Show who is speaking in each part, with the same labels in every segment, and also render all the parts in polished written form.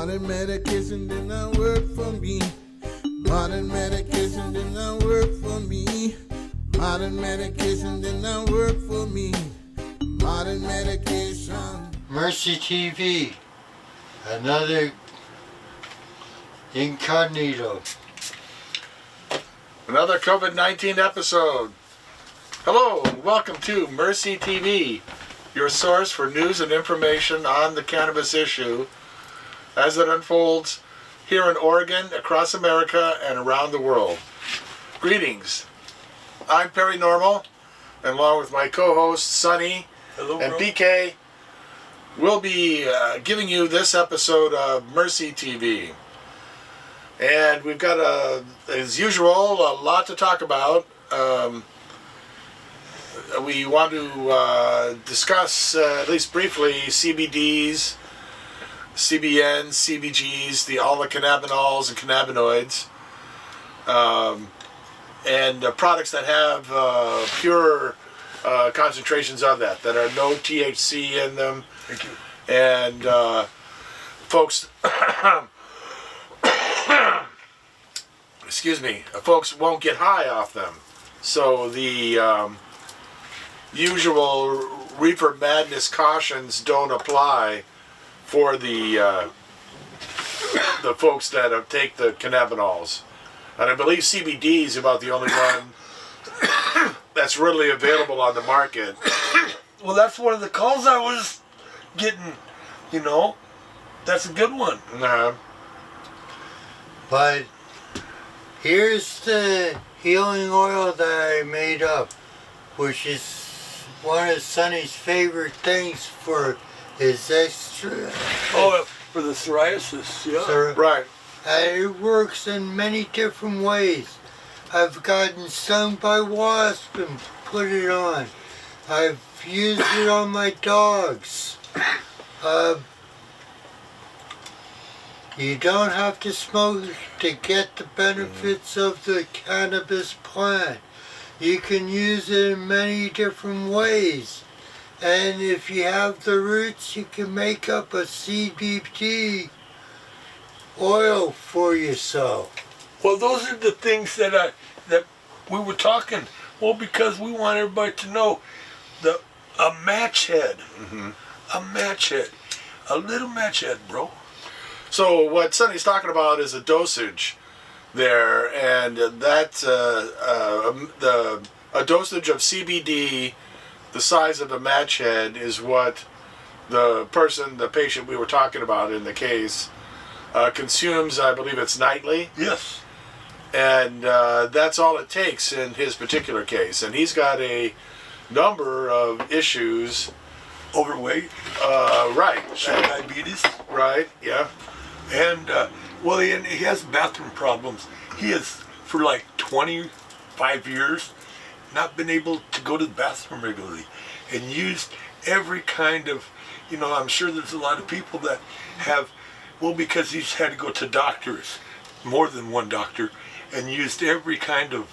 Speaker 1: Modern medication did not work for me. Modern medication did not work for me. Modern medication did not work for me. Modern medication.
Speaker 2: Mercy TV, another incognito.
Speaker 3: Another COVID-19 episode. Hello, and welcome to Mercy TV, your source for news and information on the cannabis issue as it unfolds here in Oregon, across America, and around the world. Greetings. I'm Perry Normal, and along with my co-hosts Sonny and PK, we'll be giving you this episode of Mercy TV. And we've got, as usual, a lot to talk about. We want to discuss, at least briefly, CBDs, CBN, CBGs, all the cannabinols and cannabinoids, and products that have pure concentrations of that are no THC in them.
Speaker 4: Thank you.
Speaker 3: And folks, excuse me, folks won't get high off them. So the usual reefer madness cautions don't apply for the folks that take the cannabinols. And I believe CBD is about the only one that's readily available on the market.
Speaker 4: Well, that's one of the calls I was getting, That's a good one.
Speaker 2: But here's the healing oil that I made up, which is one of Sonny's favorite things for his extra.
Speaker 4: Oh, for the psoriasis, yeah.
Speaker 3: Right.
Speaker 2: It works in many different ways. I've gotten stung by wasps and put it on. I've used it on my dogs. You don't have to smoke to get the benefits of the cannabis plant. You can use it in many different ways. And if you have the roots, you can make up a CBD oil for yourself.
Speaker 4: Well, those are the things that we were talking. Well, because we want everybody to know a match head. Mm-hmm. A match head. A little match head, bro.
Speaker 3: So what Sonny's talking about is a dosage there, and that's a dosage of CBD the size of a match head is what the patient we were talking about in the case, consumes. I believe it's nightly.
Speaker 4: Yes. And
Speaker 3: that's all it takes in his particular case. And he's got a number of issues.
Speaker 4: Overweight.
Speaker 3: Right.
Speaker 4: Diabetes.
Speaker 3: Right, yeah.
Speaker 4: And, he has bathroom problems. He has, for like 25 years, not been able to go to the bathroom regularly, and used every kind of, I'm sure there's a lot of people that have, because he's had to go to doctors, more than one doctor, and used every kind of,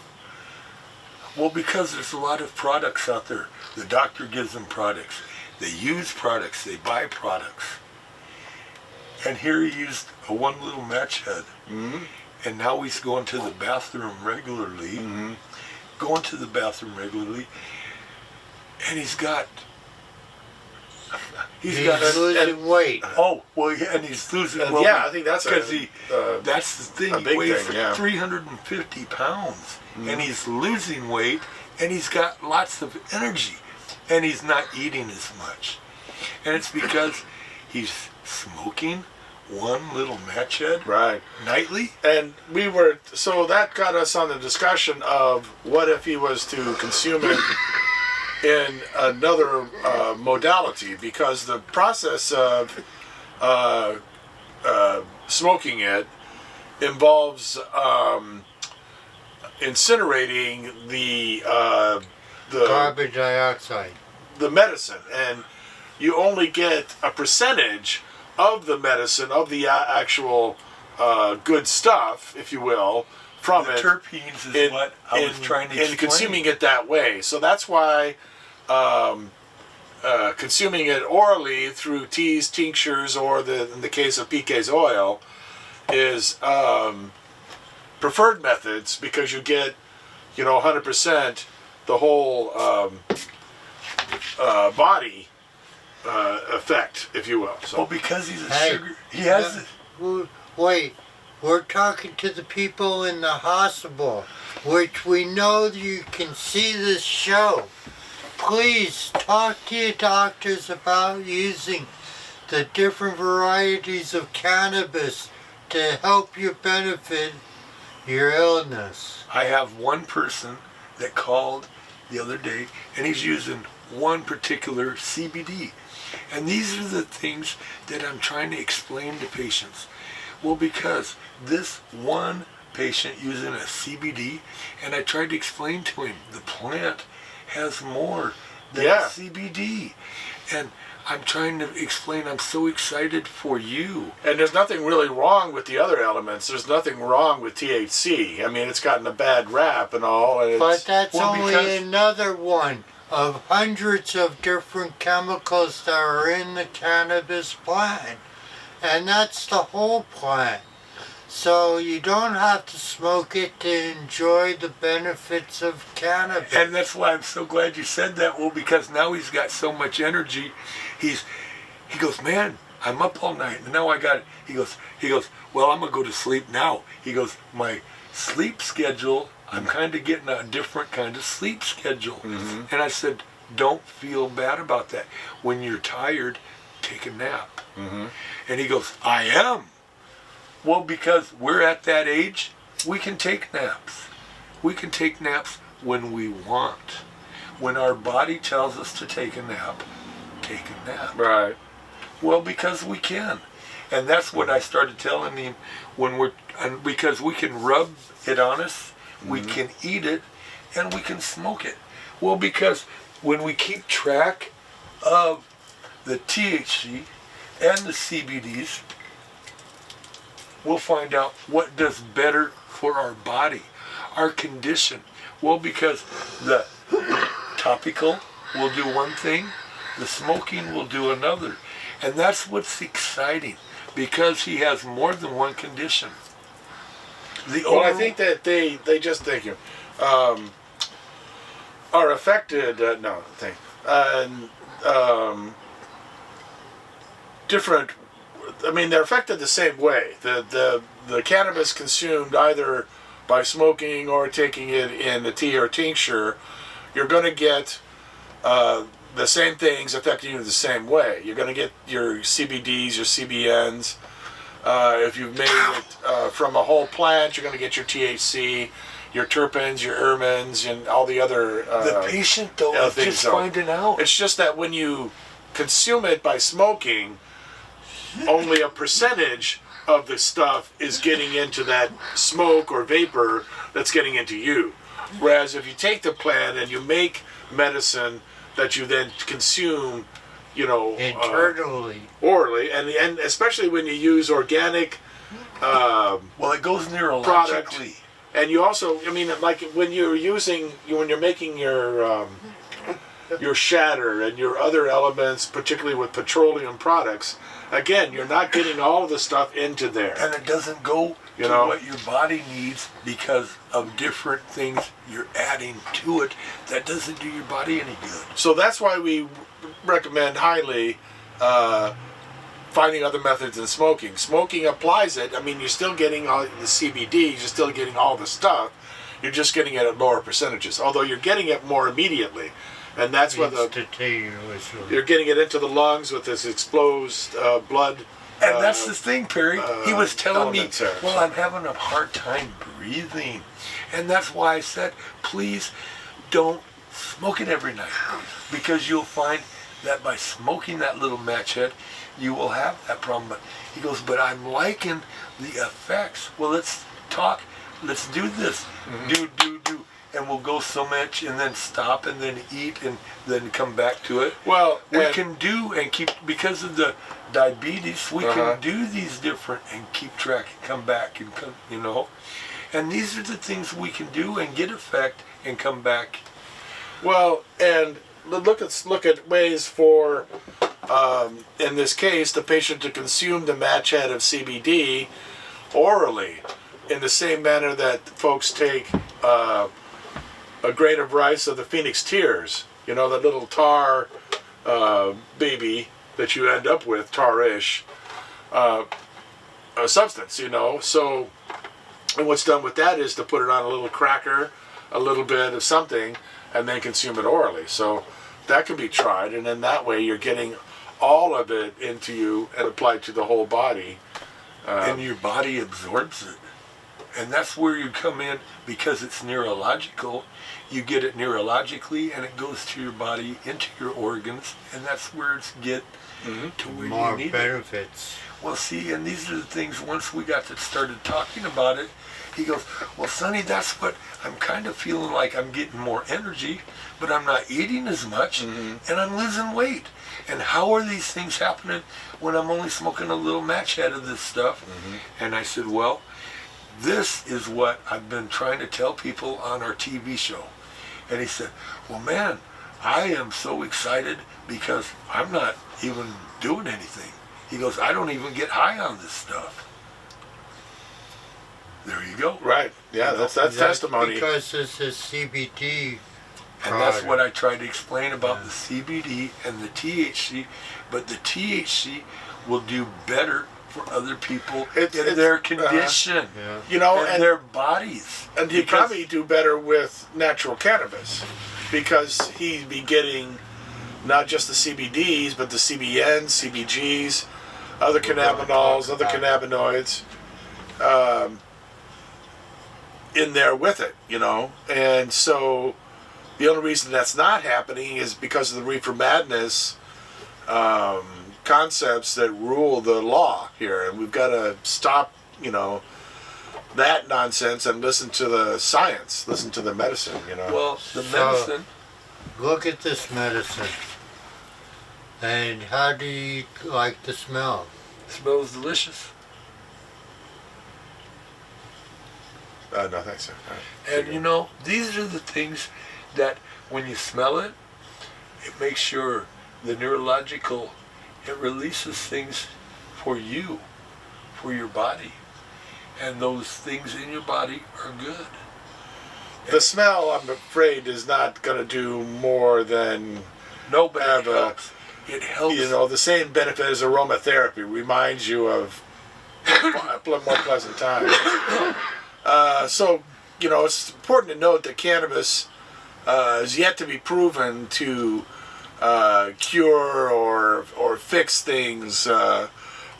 Speaker 4: because there's a lot of products out there. The doctor gives them products. They use products. They buy products. And here he used a one little match head. Mm-hmm. And now he's going to the bathroom regularly. Mm-hmm. Going to the bathroom regularly. And he's
Speaker 2: losing weight.
Speaker 4: Oh, and he's losing weight.
Speaker 3: Yeah, I think that's
Speaker 4: because that's the thing. He weighs 350 pounds, and he's losing weight, and he's got lots of energy, and he's not eating as much, and it's because he's smoking one little match head nightly.
Speaker 3: And so that got us on the discussion of what if he was to consume it in another modality, because the process of smoking it involves incinerating the
Speaker 2: carbon dioxide,
Speaker 3: the medicine, and you only get a percentage of the medicine, of the actual good stuff, if you will, from
Speaker 4: the
Speaker 3: it.
Speaker 4: Terpenes is what I was trying to explain.
Speaker 3: In consuming it that way. So that's why consuming it orally through teas, tinctures, or in the case of PK's oil, is preferred methods because you get, 100% the whole body effect, if you will. So
Speaker 4: Well, because he's a
Speaker 2: Hey,
Speaker 4: sugar, he has.
Speaker 2: Wait, we're talking to the people in the hospital, which we know you can see this show. Please talk to your doctors about using the different varieties of cannabis to help you benefit your illness.
Speaker 4: I have one person that called the other day, and he's using one particular CBD. And these are the things that I'm trying to explain to patients. Well, because this one patient using a CBD, and I tried to explain to him the plant has more than
Speaker 3: Yeah.
Speaker 4: CBD. And I'm trying to explain, I'm so excited for you.
Speaker 3: And there's nothing really wrong with the other elements. There's nothing wrong with THC. I mean, it's gotten a bad rap and all. And
Speaker 2: But
Speaker 3: it's,
Speaker 2: that's
Speaker 4: well,
Speaker 2: only
Speaker 4: because-
Speaker 2: another one of hundreds of different chemicals that are in the cannabis plant. And that's the whole plant. So you don't have to smoke it to enjoy the benefits of cannabis.
Speaker 4: And that's why I'm so glad you said that. Well, because now he's got so much energy. He goes, man, I'm up all night, and now I got it. He goes, well, I'm gonna go to sleep now. He goes, my sleep schedule, I'm kind of getting a different kind of sleep schedule. And I said, don't feel bad about that. When you're tired, take a nap. And he goes, I am. Well, because we're at that age, we can take naps. We can take naps when we want. When our body tells us to take a nap, take a nap.
Speaker 3: right.
Speaker 4: Well, because we can. And that's what I started telling him because we can rub it on us, we can eat it, and we can smoke it. Well, because when we keep track of the THC and the CBDs, we'll find out what does better for our body, our condition. Well, because the topical will do one thing, the smoking will do another. And that's what's exciting, because he has more than one condition.
Speaker 3: Well, I think that they just thank you are affected. Different. I mean, they're affected the same way. The cannabis consumed either by smoking or taking it in a tea or tincture, you're going to get the same things affecting you the same way. You're going to get your CBDs, your CBNs. If you've made it from a whole plant, you're going to get your THC, your terpenes, your ermines, and all the other.
Speaker 4: the patient, though, is
Speaker 3: things,
Speaker 4: just
Speaker 3: so
Speaker 4: finding out.
Speaker 3: It's just that when you consume it by smoking, only a percentage of the stuff is getting into that smoke or vapor that's getting into you. Whereas if you take the plant and you make medicine that you then consume,
Speaker 2: Internally.
Speaker 3: orally, and especially when you use organic
Speaker 4: Well, it goes
Speaker 3: product,
Speaker 4: neurologically.
Speaker 3: and you also, I mean, like when you're making your shatter and your other elements, particularly with petroleum products, again, you're not getting all of the stuff into there.
Speaker 4: And it doesn't go to what your body needs because of different things you're adding to it. That doesn't do your body any good.
Speaker 3: So that's why we recommend highly finding other methods than smoking. Smoking applies it. I mean, you're still getting all the CBD, you're still getting all the stuff. You're just getting it at lower percentages, although you're getting it more immediately. And that's what you're getting it into the lungs with this exposed blood.
Speaker 4: And that's the thing, Perry. He was telling me,
Speaker 3: elements there.
Speaker 4: well, I'm having a hard time breathing. And that's why I said, please don't smoke it every night. Because you'll find that by smoking that little match head, you will have that problem. But he goes, but I'm liking the effects. Well, let's talk. Let's do this. Do. And we'll go so much and then stop and then eat and then come back to it.
Speaker 3: Well,
Speaker 4: We
Speaker 3: and-
Speaker 4: can do and keep, because of the diabetes, we can do these different and keep track and come back and come, And these are the things we can do and get effect and come back.
Speaker 3: Well, and look at ways for, in this case, the patient to consume the match head of CBD orally, in the same manner that folks take a grain of rice of the Phoenix Tears. You know, that little tar baby that you end up with, tarish substance. You know, so. And what's done with that is to put it on a little cracker, a little bit of something, and then consume it orally. So that can be tried, and then that way you're getting all of it into you and applied to the whole body.
Speaker 4: And your body absorbs it. And that's where you come in, because it's neurological. You get it neurologically, and it goes to your body, into your organs, and that's where it's to where
Speaker 2: More
Speaker 4: you need it.
Speaker 2: benefits.
Speaker 4: Well, see, and these are the things, once we got to started talking about it, he goes, well, Sonny, that's what I'm kind of feeling like. I'm getting more energy, but I'm not eating as much, and I'm losing weight. And how are these things happening when I'm only smoking a little match head of this stuff? And I said, well, this is what I've been trying to tell people on our TV show. And he said, well, man, I am so excited because I'm not even doing anything. He goes, I don't even get high on this stuff. There you go.
Speaker 3: Right. Yeah, that's testimony.
Speaker 2: Because this is CBD.
Speaker 4: And that's what I tried to explain about the CBD and the THC. But the THC will do better for other people in their condition,
Speaker 3: You know,
Speaker 4: and their bodies.
Speaker 3: And he'd probably do better with natural cannabis, because he'd be getting not just the CBDs, but the CBNs, CBGs, other cannabinoids, other cannabinoids in there with it, you know. And so the only reason that's not happening is because of the reefer madness concepts that rule the law here. And we've got to stop, you know, that nonsense and listen to the science, listen to the medicine, you know.
Speaker 4: Well, the medicine.
Speaker 2: Look at this medicine. And how do you like the smell?
Speaker 4: Smells delicious.
Speaker 3: No, thanks, sir.
Speaker 4: And you know, these are the things that when you smell it, it makes sure the neurological, it releases things for you, for your body. And those things in your body are good.
Speaker 3: The smell, I'm afraid, is not going to do more than
Speaker 4: No, but
Speaker 3: have
Speaker 4: it helps. It helps.
Speaker 3: you know, the same benefit as aromatherapy. Reminds you of more pleasant times. So, you know, it's important to note that cannabis is yet to be proven to cure or fix things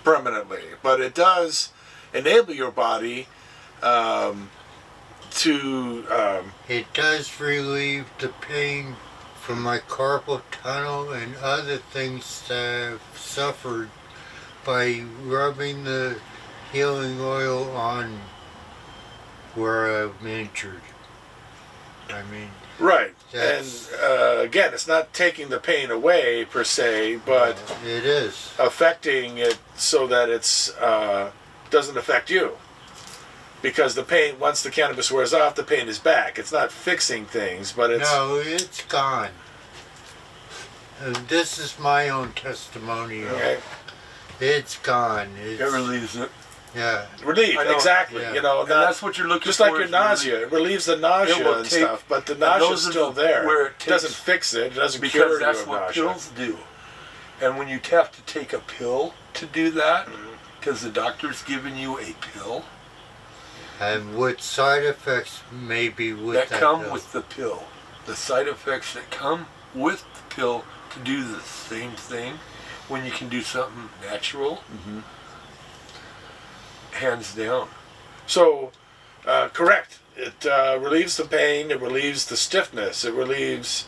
Speaker 3: permanently, but it does enable your body to.
Speaker 2: It does relieve the pain from my carpal tunnel and other things that I've suffered by rubbing the healing oil on where I'm injured. I mean,
Speaker 3: Right, and
Speaker 2: Yes.
Speaker 3: again, it's not taking the pain away per se, but
Speaker 2: it is.
Speaker 3: affecting it so that it's doesn't affect you. Because the pain, once the cannabis wears off, the pain is back. It's not fixing things, but it's
Speaker 2: No, it's gone. And this is my own testimonial.
Speaker 3: okay.
Speaker 2: It's gone.
Speaker 4: It
Speaker 2: It's,
Speaker 4: relieves it.
Speaker 2: yeah.
Speaker 3: Relief,
Speaker 4: I know,
Speaker 3: exactly.
Speaker 2: yeah.
Speaker 3: You know,
Speaker 4: And
Speaker 3: not,
Speaker 4: that's what you're looking
Speaker 3: just
Speaker 4: for.
Speaker 3: like your
Speaker 4: is relief.
Speaker 3: nausea. It relieves the nausea
Speaker 4: will
Speaker 3: and
Speaker 4: take-
Speaker 3: stuff, but the
Speaker 4: and
Speaker 3: nausea
Speaker 4: those
Speaker 3: is
Speaker 4: are
Speaker 3: still
Speaker 4: the-
Speaker 3: there.
Speaker 4: where it
Speaker 3: It doesn't
Speaker 4: takes-
Speaker 3: fix it. It doesn't
Speaker 4: Because
Speaker 3: cure
Speaker 4: that's
Speaker 3: you of
Speaker 4: what
Speaker 3: nausea.
Speaker 4: pills do. And when you have to take a pill to do that, because the doctor's giving you a pill
Speaker 2: And what side effects may be with
Speaker 4: that come
Speaker 2: pill?
Speaker 4: with the pill, the side effects that come with the pill to do the same thing, when you can do something natural, hands down.
Speaker 3: So, correct. It relieves the pain. It relieves the stiffness. It relieves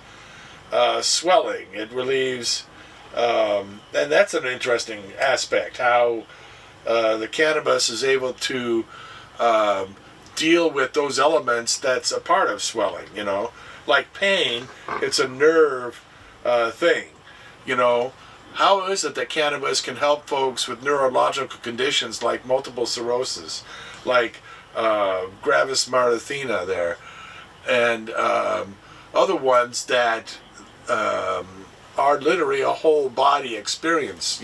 Speaker 3: swelling. It relieves, and that's an interesting aspect. How the cannabis is able to deal with those elements that's a part of swelling. You know, like pain. It's a nerve thing. You know. How is it that cannabis can help folks with neurological conditions like multiple sclerosis, like gravis marothina there, and other ones that are literally a whole body experience,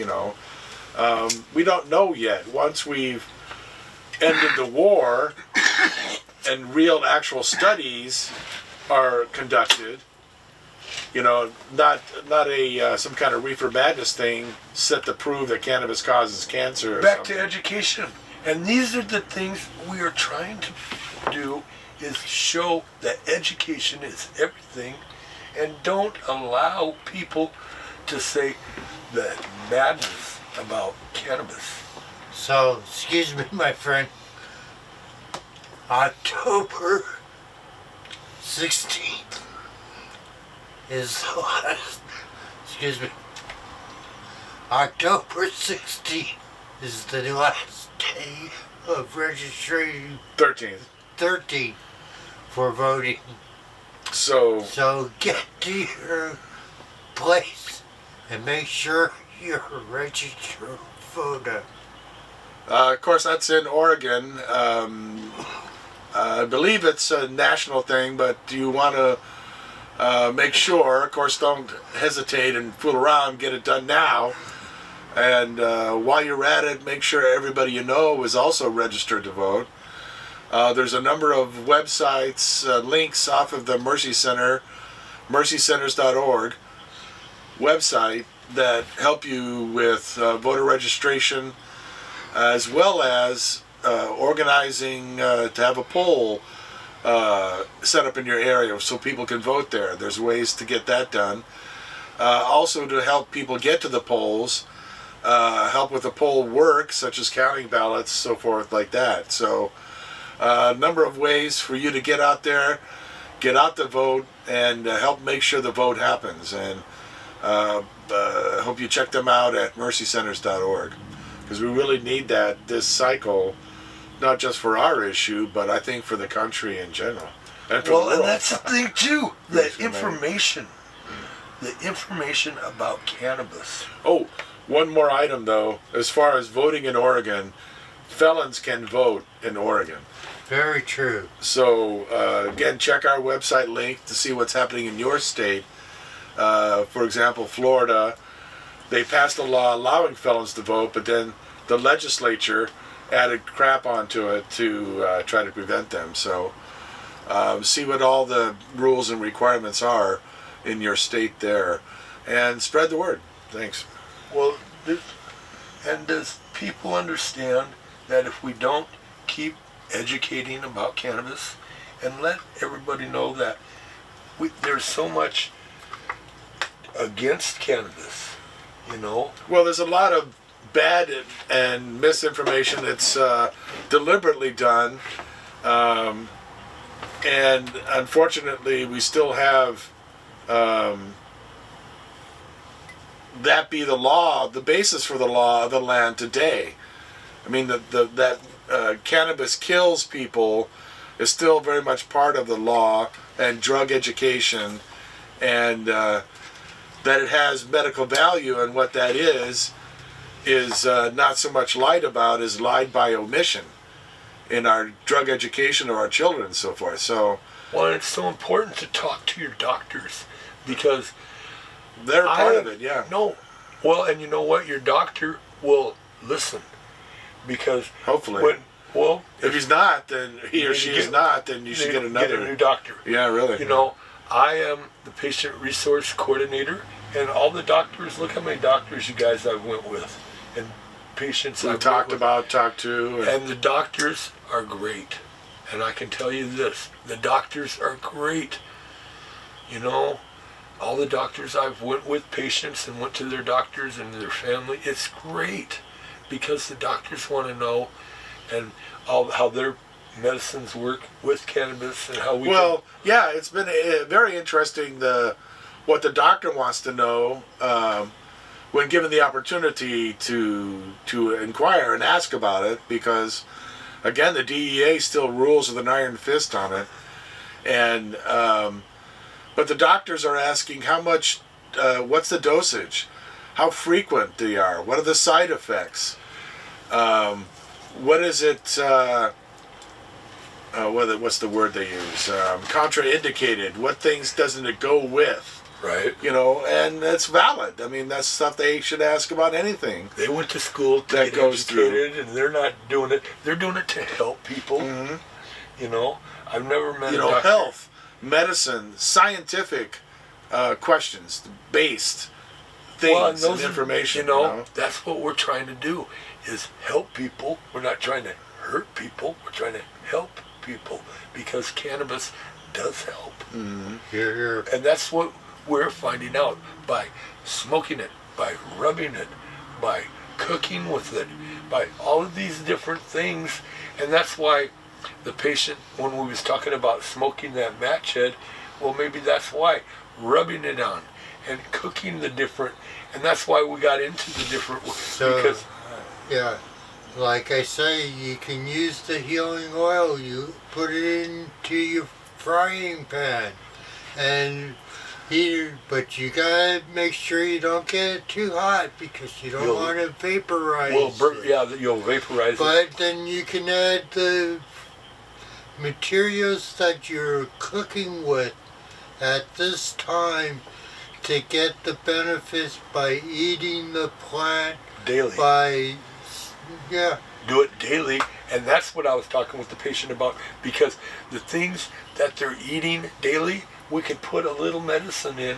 Speaker 3: We don't know yet. Once we've ended the war and real actual studies are conducted, not a some kind of reefer madness thing set to prove that cannabis causes cancer.
Speaker 4: Back to education. And these are the things we are trying to do, is show that education is everything, and don't allow people to say that madness about cannabis.
Speaker 2: So, excuse me, my friend. October 16th is the last. Excuse me. October 16th is the last day of registration.
Speaker 3: 13th.
Speaker 2: 13th for voting.
Speaker 3: So
Speaker 2: get to your place and make sure you're a registered voter.
Speaker 3: Of course, that's in Oregon. I believe it's a national thing, but you want to make sure, of course, don't hesitate and fool around, get it done now. And while you're at it, make sure everybody you know is also registered to vote. There's a number of websites, links off of the Mercy Center, mercycenters.org website that help you with voter registration, as well as organizing to have a poll set up in your area so people can vote there. There's ways to get that done. Also to help people get to the polls, help with the poll work, such as counting ballots, so forth like that. So a number of ways for you to get out there, get out the vote, and help make sure the vote happens. And hope you check them out at mercycenters.org, because we really need that this cycle, not just for our issue, but I think for the country in general. And for the world.
Speaker 4: And that's the thing too, the information about cannabis.
Speaker 3: Oh, one more item though, as far as voting in Oregon, felons can vote in Oregon.
Speaker 2: Very true.
Speaker 3: So again, check our website link to see what's happening in your state. For example, Florida, they passed a law allowing felons to vote, but then the legislature added crap onto it to try to prevent them. So see what all the rules and requirements are in your state there, and spread the word. Thanks.
Speaker 4: Well, does people understand that if we don't keep educating about cannabis and let everybody know that there's so much against cannabis,
Speaker 3: Well, there's a lot of bad and misinformation that's deliberately done, and unfortunately we still have that be the law, the basis for the law of the land today. I mean, that cannabis kills people is still very much part of the law and drug education, and that it has medical value, and what that is not so much lied about as lied by omission in our drug education of our children and so forth. So,
Speaker 4: well, it's so important to talk to your doctors, because
Speaker 3: they're part of it, yeah.
Speaker 4: No. Well, and you know what? Your doctor will listen, because
Speaker 3: hopefully, if he's not, then he or
Speaker 4: you
Speaker 3: she
Speaker 4: get-
Speaker 3: is not, then you should get another.
Speaker 4: Get a new doctor.
Speaker 3: Yeah, really.
Speaker 4: I am the patient resource coordinator, and all the doctors, look how many doctors you guys I've went with, and patients
Speaker 3: We
Speaker 4: I've
Speaker 3: talked
Speaker 4: went with.
Speaker 3: talked to.
Speaker 4: And the doctors are great. And I can tell you this, the doctors are great. All the doctors I've went with, patients, and went to their doctors and their family, it's great, because the doctors want to know and how their medicines work with cannabis, and how we
Speaker 3: yeah, it's been very interesting what the doctor wants to know when given the opportunity to inquire and ask about it, because again, the DEA still rules with an iron fist on it, and but the doctors are asking how much, what's the dosage, how frequent they are, what are the side effects, what is it, what's the word they use, contraindicated, what things doesn't it go with,
Speaker 4: Right.
Speaker 3: You know, and that's valid. I mean, that's stuff they should ask about anything.
Speaker 4: They went to school to
Speaker 3: That
Speaker 4: get
Speaker 3: goes
Speaker 4: educated, and they're not doing it. They're doing it to help people. You know, I've never met
Speaker 3: You
Speaker 4: a
Speaker 3: know,
Speaker 4: doctor.
Speaker 3: health, medicine, scientific questions, based things and information.
Speaker 4: You know, that's what we're trying to do, is help people. We're not trying to hurt people. We're trying to help people, because cannabis does help.
Speaker 2: Here, here.
Speaker 4: And that's what we're finding out by smoking it, by rubbing it, by cooking with it, by all of these different things. And that's why the patient, when we was talking about smoking that match head, well, maybe that's why, rubbing it on and cooking the different, and that's why we got into the different,
Speaker 2: So,
Speaker 4: because
Speaker 2: yeah, like I say, you can use the healing oil. You put it into your frying pan and heat it, but you gotta make sure you don't get it too hot, because you don't
Speaker 4: You'll-
Speaker 2: want to vaporize it.
Speaker 4: yeah, you'll vaporize it.
Speaker 2: But then you can add the materials that you're cooking with at this time to get the benefits by eating the plant,
Speaker 4: Daily.
Speaker 2: by, yeah,
Speaker 4: Do it daily, and that's what I was talking with the patient about, because the things that they're eating daily, we could put a little medicine in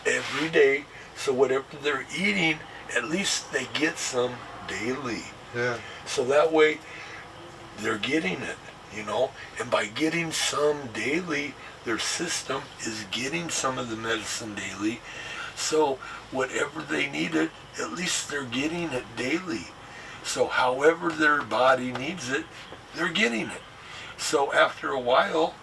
Speaker 4: every day, so whatever they're eating, at least they get some daily.
Speaker 2: yeah.
Speaker 4: So that way they're getting it, you know, and by getting some daily, their system is getting some of the medicine daily. So whatever they needed, at least they're getting it daily. So however their body needs it, they're getting it. So after a while,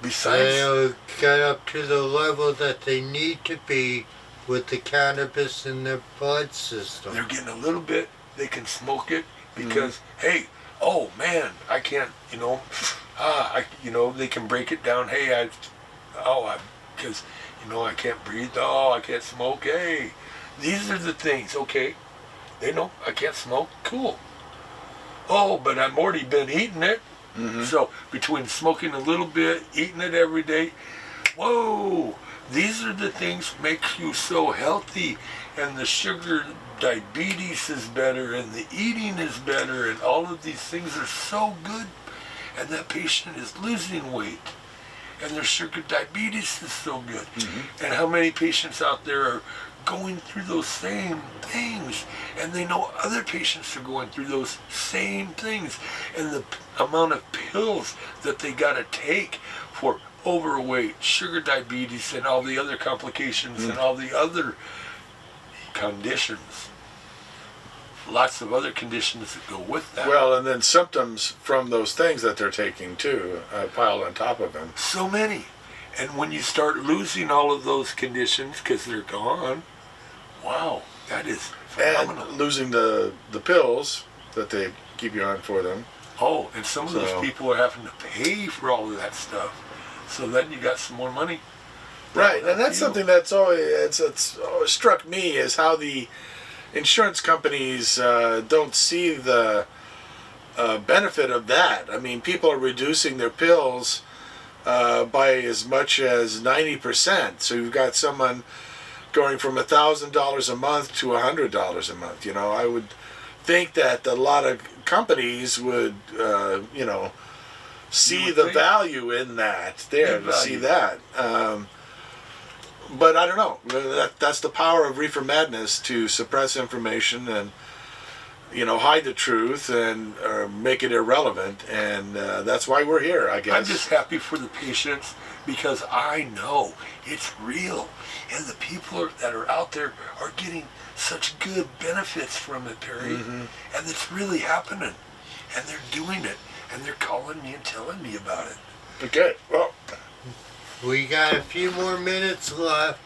Speaker 4: besides,
Speaker 2: They'll get up to the level that they need to be with the cannabis in their blood system.
Speaker 4: they're getting a little bit, they can smoke it because, hey, oh man, I can't, you know, they can break it down. Hey, because, you know, I can't breathe. Oh, I can't smoke. Hey, these are the things. Okay, they know I can't smoke. Cool. Oh, but I've already been eating it. So between smoking a little bit, eating it every day, whoa, these are the things make you so healthy, and the sugar diabetes is better, and the eating is better, and all of these things are so good, and that patient is losing weight, and their sugar diabetes is so good. And how many patients out there are going through those same things, and they know other patients are going through those same things, and the amount of pills that they got to take for overweight, sugar diabetes, and all the other complications and all the other conditions, lots of other conditions that go with that.
Speaker 3: Well, and then symptoms from those things that they're taking too, piled on top of them.
Speaker 4: So many. And when you start losing all of those conditions because they're gone, wow, that is phenomenal.
Speaker 3: And losing the pills that they keep you on for them.
Speaker 4: Oh, and some of those
Speaker 3: So-
Speaker 4: people are having to pay for all of that stuff. So then you got some more money.
Speaker 3: Right,
Speaker 4: That'll
Speaker 3: and that's
Speaker 4: help you.
Speaker 3: something that's it's always struck me, is how the insurance companies don't see the benefit of that. I mean, people are reducing their pills by as much as 90%. So you've got someone going from $1,000 a month to $100 a month. You know, I would think that a lot of companies would, see
Speaker 4: would
Speaker 3: the
Speaker 4: think.
Speaker 3: value in that there,
Speaker 4: Big
Speaker 3: to see
Speaker 4: value.
Speaker 3: that. But I don't know. That's the power of reefer madness, to suppress information and, hide the truth and make it irrelevant. And that's why we're here, I guess.
Speaker 4: I'm just happy for the patients because I know it's real. And the people that are out there are getting such good benefits from it, Perry. And it's really happening. And they're doing it. And they're calling me and telling me about it.
Speaker 3: Okay, well,
Speaker 2: We got a few more minutes left.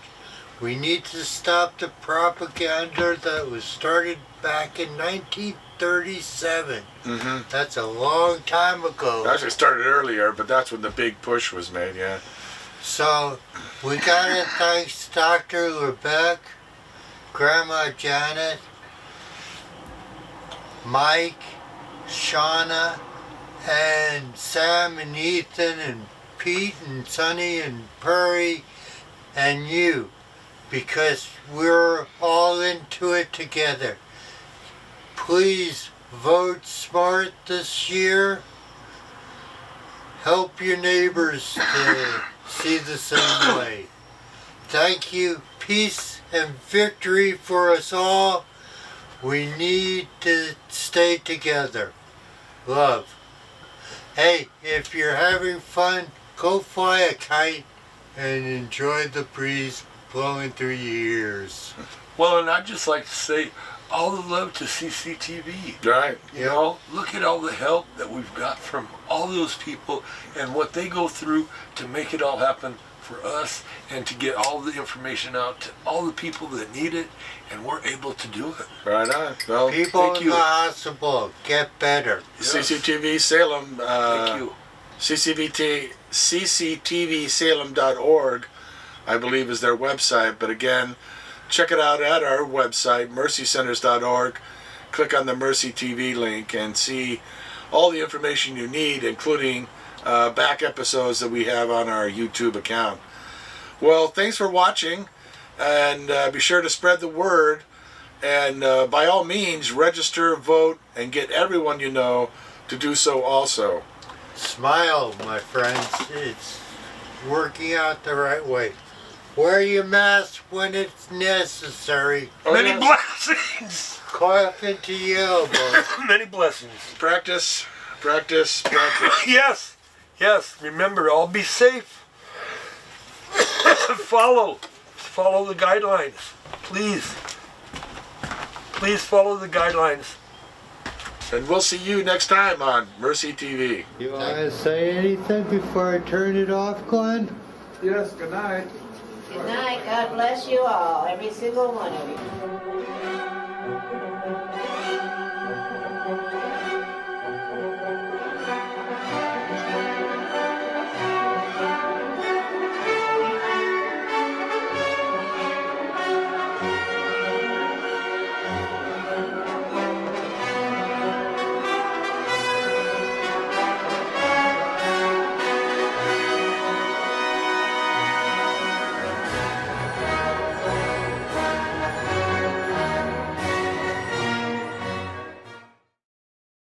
Speaker 2: We need to stop the propaganda that was started back in 1937. That's a long time ago.
Speaker 3: actually started earlier, but that's when the big push was made, yeah.
Speaker 2: So we gotta thank Dr. Lebec, Grandma Janet, Mike, Shauna, and Sam and Ethan and Pete and Sonny and Perry and you, because we're all into it together. Please vote smart this year. Help your neighbors to see the same way. Thank you. Peace and victory for us all. We need to stay together. Love. Hey, if you're having fun, go fly a kite and enjoy the breeze blowing through your ears.
Speaker 4: Well, and I'd just like to say all the love to CCTV.
Speaker 3: Right.
Speaker 4: You know, look at all the help that we've got from all those people and what they go through to make it all happen for us and to get all the information out to all the people that need it, and we're able to do it.
Speaker 3: Right on. Well,
Speaker 2: People
Speaker 4: thank
Speaker 2: in
Speaker 4: you.
Speaker 2: the hospital, get better.
Speaker 3: CCTV Salem.
Speaker 4: Thank you.
Speaker 3: CCTVSalem.org, I believe, is their website. But again, check it out at our website, mercycenters.org. Click on the Mercy TV link and see all the information you need, including back episodes that we have on our YouTube account. Well, thanks for watching, and be sure to spread the word. And by all means, register, vote, and get everyone you know to do so also.
Speaker 2: Smile, my friends. It's working out the right way. Wear your mask when it's necessary.
Speaker 3: Oh,
Speaker 4: Many
Speaker 3: yes.
Speaker 4: blessings.
Speaker 2: Cough into your elbow.
Speaker 4: Many blessings.
Speaker 3: Practice, practice, practice.
Speaker 4: Yes. Yes. Remember, all be safe. Follow the guidelines. Please. Please follow the guidelines.
Speaker 3: And we'll see you next time on Mercy TV.
Speaker 2: You want to say anything before I turn it off, Glenn?
Speaker 5: Yes, good night.
Speaker 6: Good night. God bless you all, every single one of you.